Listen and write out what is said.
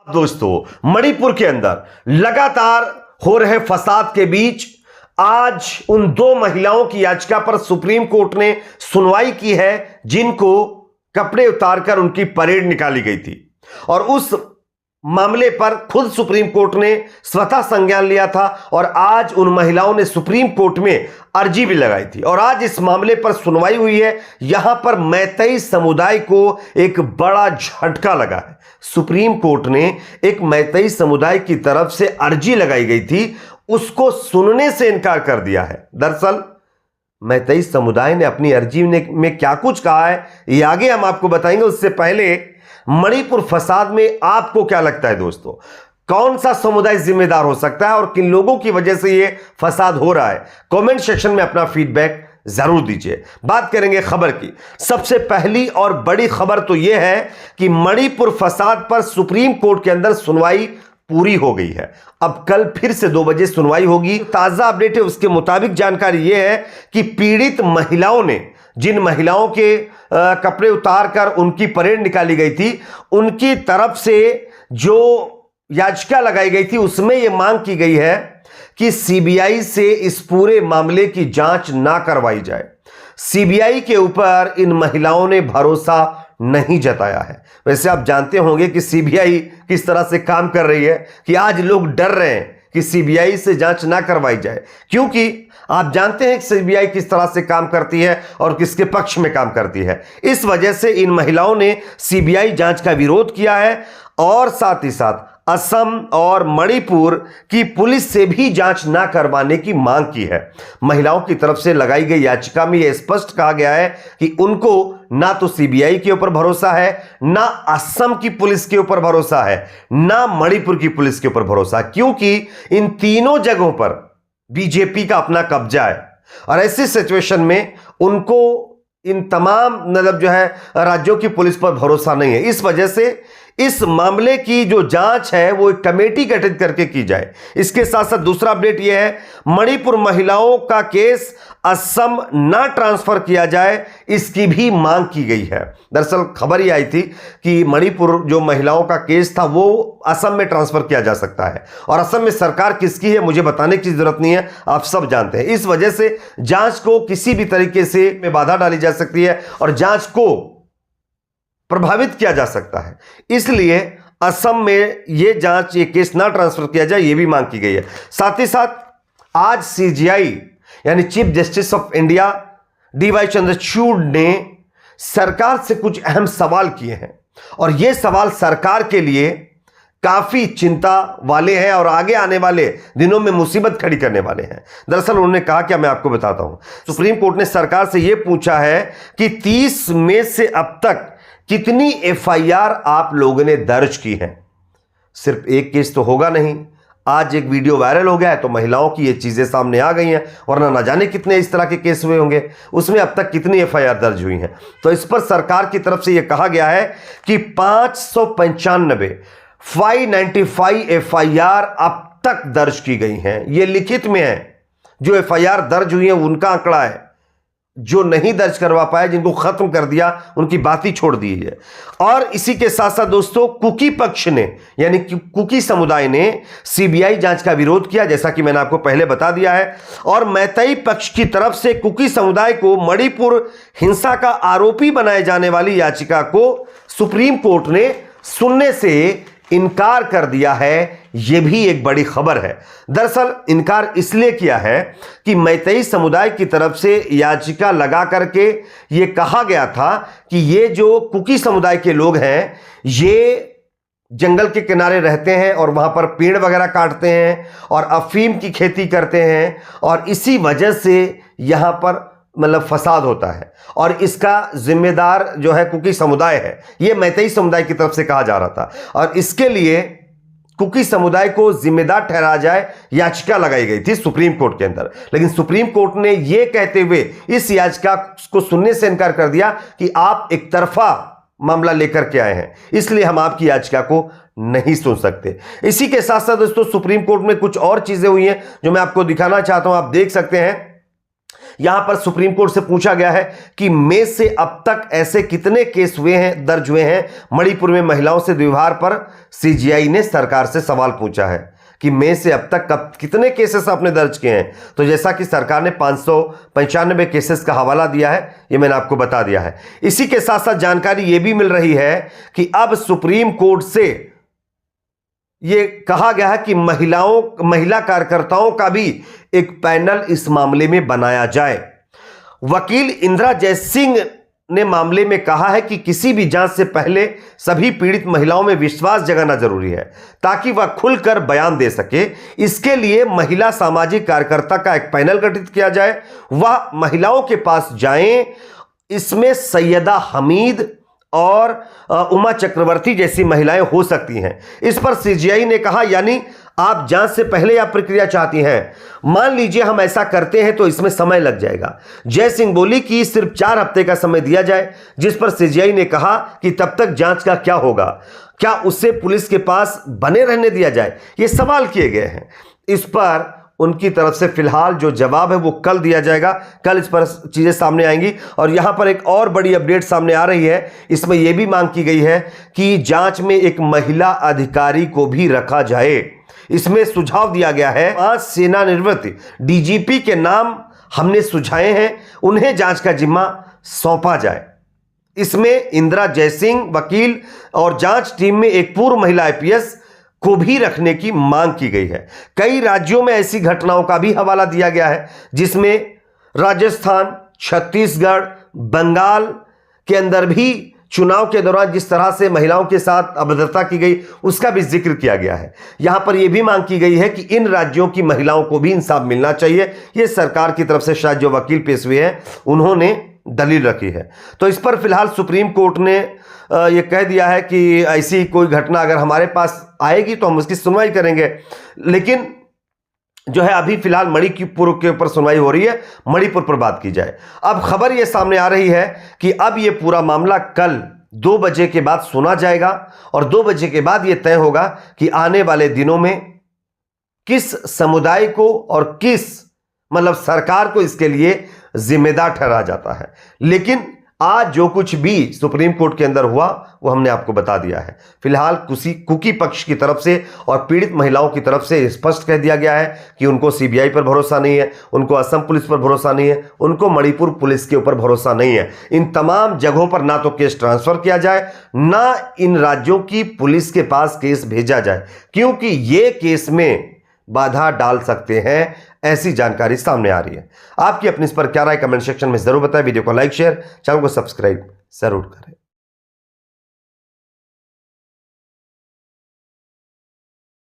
दोस्तों, मणिपुर के अंदर लगातार हो रहे फसाद के बीच आज उन दो महिलाओं की याचिका पर सुप्रीम कोर्ट ने सुनवाई की है, जिनको कपड़े उतारकर उनकी परेड निकाली गई थी। और उस मामले पर खुद सुप्रीम कोर्ट ने स्वतः संज्ञान लिया था और आज उन महिलाओं ने सुप्रीम कोर्ट में अर्जी भी लगाई थी और आज इस मामले पर सुनवाई हुई है। यहां पर मैतेई समुदाय को एक बड़ा झटका लगा है। सुप्रीम कोर्ट ने एक मैतेई समुदाय की तरफ से अर्जी लगाई गई थी, उसको सुनने से इनकार कर दिया है। दरअसल मैतेई समुदाय ने अपनी अर्जी में क्या कुछ कहा है, ये आगे हम आपको बताएंगे। उससे पहले मणिपुर फसाद में आपको क्या लगता है दोस्तों, कौन सा समुदाय जिम्मेदार हो सकता है और किन लोगों की वजह से यह फसाद हो रहा है? कमेंट सेक्शन में अपना फीडबैक जरूर दीजिए। बात करेंगे खबर की। सबसे पहली और बड़ी खबर तो यह है कि मणिपुर फसाद पर सुप्रीम कोर्ट के अंदर सुनवाई पूरी हो गई है। अब कल फिर से 2 बजे सुनवाई होगी। ताजा अपडेट है, उसके मुताबिक जानकारी यह है कि पीड़ित महिलाओं ने, जिन महिलाओं के कपड़े उतारकर उनकी परेड निकाली गई थी, उनकी तरफ से जो याचिका लगाई गई थी उसमें यह मांग की गई है कि सीबीआई से इस पूरे मामले की जांच ना करवाई जाए। सीबीआई के ऊपर इन महिलाओं ने भरोसा नहीं जताया है। वैसे आप जानते होंगे कि सीबीआई किस तरह से काम कर रही है, कि आज लोग डर रहे हैं कि सीबीआई से जांच ना करवाई जाए, क्योंकि आप जानते हैं कि सीबीआई किस तरह से काम करती है और किसके पक्ष में काम करती है। इस वजह से इन महिलाओं ने सीबीआई जांच का विरोध किया है और साथ ही साथ असम और मणिपुर की पुलिस से भी जांच ना करवाने की मांग की है। महिलाओं की तरफ से लगाई गई याचिका में यह स्पष्ट कहा गया है कि उनको ना तो सीबीआई के ऊपर भरोसा है, ना असम की पुलिस के ऊपर भरोसा है, ना मणिपुर की पुलिस के ऊपर भरोसा, क्योंकि इन तीनों जगहों पर बीजेपी का अपना कब्जा है और ऐसी सिचुएशन में उनको इन तमाम राज्यों की पुलिस पर भरोसा नहीं है। इस वजह से इस मामले की जो जांच है वो एक कमेटी गठित करके की जाए। इसके साथ साथ दूसरा अपडेट यह है, मणिपुर महिलाओं का केस असम ना ट्रांसफर किया जाए, इसकी भी मांग की गई है। दरअसल खबर ये आई थी कि मणिपुर जो महिलाओं का केस था वो असम में ट्रांसफर किया जा सकता है और असम में सरकार किसकी है मुझे बताने की जरूरत नहीं है, आप सब जानते हैं। इस वजह से जांच को किसी भी तरीके से में बाधा डाली जा सकती है और जांच को प्रभावित किया जा सकता है। इसलिए असम में यह जांच, ये केस ना ट्रांसफर किया जाए, यह भी मांग की गई है। साथ ही साथ आज सीजेआई यानी chief justice of India DY Chandrachud ने सरकार से कुछ अहम सवाल किए हैं और यह सवाल सरकार के लिए काफी चिंता वाले हैं और आगे आने वाले दिनों में मुसीबत खड़ी करने वाले हैं। दरअसल उन्होंने कहा, क्या मैं आपको बताता हूं, सुप्रीम कोर्ट ने सरकार से यह पूछा है कि 30 मई से अब तक कितनी एफआईआर आप लोगों ने दर्ज की है। सिर्फ एक केस तो होगा नहीं, आज एक वीडियो वायरल हो गया है तो महिलाओं की ये चीजें सामने आ गई हैं, वरना ना जाने कितने इस तरह के केस हुए होंगे, उसमें अब तक कितनी एफआईआर दर्ज हुई हैं। तो इस पर सरकार की तरफ से यह कहा गया है कि 595 एफआईआर अब तक दर्ज की गई हैं। यह लिखित में है, जो एफआईआर दर्ज हुई है उनका आंकड़ा है, जो नहीं दर्ज करवा पाए, जिनको खत्म कर दिया, उनकी बात ही छोड़ दी है। और इसी के साथ साथ दोस्तों, कुकी पक्ष ने यानी कुकी समुदाय ने सीबीआई जांच का विरोध किया, जैसा कि मैंने आपको पहले बता दिया है। और मैतेई पक्ष की तरफ से कुकी समुदाय को मणिपुर हिंसा का आरोपी बनाए जाने वाली याचिका को सुप्रीम कोर्ट ने सुनने से इनकार कर दिया है। यह भी एक बड़ी खबर है। दरअसल इनकार इसलिए किया है कि मैतेई समुदाय की तरफ से याचिका लगा करके यह कहा गया था कि ये जो कुकी समुदाय के लोग हैं, ये जंगल के किनारे रहते हैं और वहां पर पेड़ वगैरह काटते हैं और अफीम की खेती करते हैं और इसी वजह से यहां पर फसाद होता है और इसका जिम्मेदार जो है कुकी समुदाय है। यह मैतेई समुदाय की तरफ से कहा जा रहा था और इसके लिए कुकी समुदाय को जिम्मेदार ठहराया जाए याचिका लगाई गई थी सुप्रीम कोर्ट के अंदर। लेकिन सुप्रीम कोर्ट ने यह कहते हुए इस याचिका को सुनने से इनकार कर दिया कि आप एक तरफा मामला लेकर के आए हैं, इसलिए हम आपकी याचिका को नहीं सुन सकते। इसी के साथ साथ दोस्तों, सुप्रीम कोर्ट में कुछ और चीजें हुई हैं जो मैं आपको दिखाना चाहता हूं। आप देख सकते हैं यहां पर सुप्रीम कोर्ट से पूछा गया है कि मई से अब तक ऐसे कितने केस दर्ज हुए हैं मणिपुर में महिलाओं से दुर्व्यवहार पर। सीजीआई ने सरकार से सवाल पूछा है कि मई से अब तक कितने केसेस आपने दर्ज किए हैं। तो जैसा कि सरकार ने 595 केसेस का हवाला दिया है, यह मैंने आपको बता दिया है। इसी के साथ साथ जानकारी यह भी मिल रही है कि अब सुप्रीम कोर्ट से यह कहा गया है कि महिला कार्यकर्ताओं का भी एक पैनल इस मामले में बनाया जाए। वकील इंदिरा जयसिंह ने मामले में कहा है कि किसी भी जांच से पहले सभी पीड़ित महिलाओं में विश्वास जगाना जरूरी है ताकि वह खुलकर बयान दे सके। इसके लिए महिला सामाजिक कार्यकर्ता का एक पैनल गठित किया जाए, वह महिलाओं के पास जाएं। इसमें सैयदा हमीद और उमा चक्रवर्ती जैसी महिलाएं हो सकती हैं। इस पर सीजीआई ने कहा, यानी आप जांच से पहले आप प्रक्रिया चाहती हैं। मान लीजिए हम ऐसा करते हैं तो इसमें समय लग जाएगा। जय सिंह बोली कि सिर्फ 4 हफ्ते का समय दिया जाए, जिस पर सीजीआई ने कहा कि तब तक जांच का क्या होगा, क्या उससे पुलिस के पास बने रहने दिया जाए, ये सवाल किए गए हैं। इस पर उनकी तरफ से फिलहाल जो जवाब है वो कल दिया जाएगा। कल इस पर चीजें सामने आएंगी। और यहां पर एक और बड़ी अपडेट सामने आ रही है। इसमें यह भी मांग की गई है कि जांच में एक महिला अधिकारी को भी रखा जाए। इसमें सुझाव दिया गया है 5 सेवानिवृत्त डीजीपी के नाम हमने सुझाए हैं, उन्हें जांच का जिम्मा सौंपा जाए। इसमें इंदिरा जयसिंह वकील और जांच टीम में एक पूर्व महिला आईपीएस को भी रखने की मांग की गई है। कई राज्यों में ऐसी घटनाओं का भी हवाला दिया गया है, जिसमें राजस्थान, छत्तीसगढ़, बंगाल के अंदर भी चुनाव के दौरान जिस तरह से महिलाओं के साथ अभद्रता की गई उसका भी जिक्र किया गया है। यहां पर यह भी मांग की गई है कि इन राज्यों की महिलाओं को भी इंसाफ मिलना चाहिए। यह सरकार की तरफ से शायद जो वकील पेश हुए हैं उन्होंने दलील रखी है। तो इस पर फिलहाल सुप्रीम कोर्ट ने यह कह दिया है कि ऐसी कोई घटना अगर हमारे पास आएगी तो हम उसकी सुनवाई करेंगे। लेकिन जो है अभी फिलहाल मणिपुर के ऊपर सुनवाई हो रही है, मणिपुर पर बात की जाए। अब खबर यह सामने आ रही है कि अब यह पूरा मामला कल 2 बजे के बाद सुना जाएगा और 2 बजे के बाद यह तय होगा कि आने वाले दिनों में किस समुदाय को और किस सरकार को इसके लिए जिम्मेदार ठहरा जाता है। लेकिन आज जो कुछ भी सुप्रीम कोर्ट के अंदर हुआ वो हमने आपको बता दिया है। फिलहाल कुकी पक्ष की तरफ से और पीड़ित महिलाओं की तरफ से स्पष्ट कह दिया गया है कि उनको सीबीआई पर भरोसा नहीं है, उनको असम पुलिस पर भरोसा नहीं है, उनको मणिपुर पुलिस के ऊपर भरोसा नहीं है। इन तमाम जगहों पर ना तो केस ट्रांसफर किया जाए, ना इन राज्यों की पुलिस के पास केस भेजा जाए, क्योंकि ये केस में बाधा डाल सकते हैं, ऐसी जानकारी सामने आ रही है। आपकी अपनी इस पर क्या राय कमेंट सेक्शन में जरूर बताएं। वीडियो को लाइक शेयर, चैनल को सब्सक्राइब जरूर करें।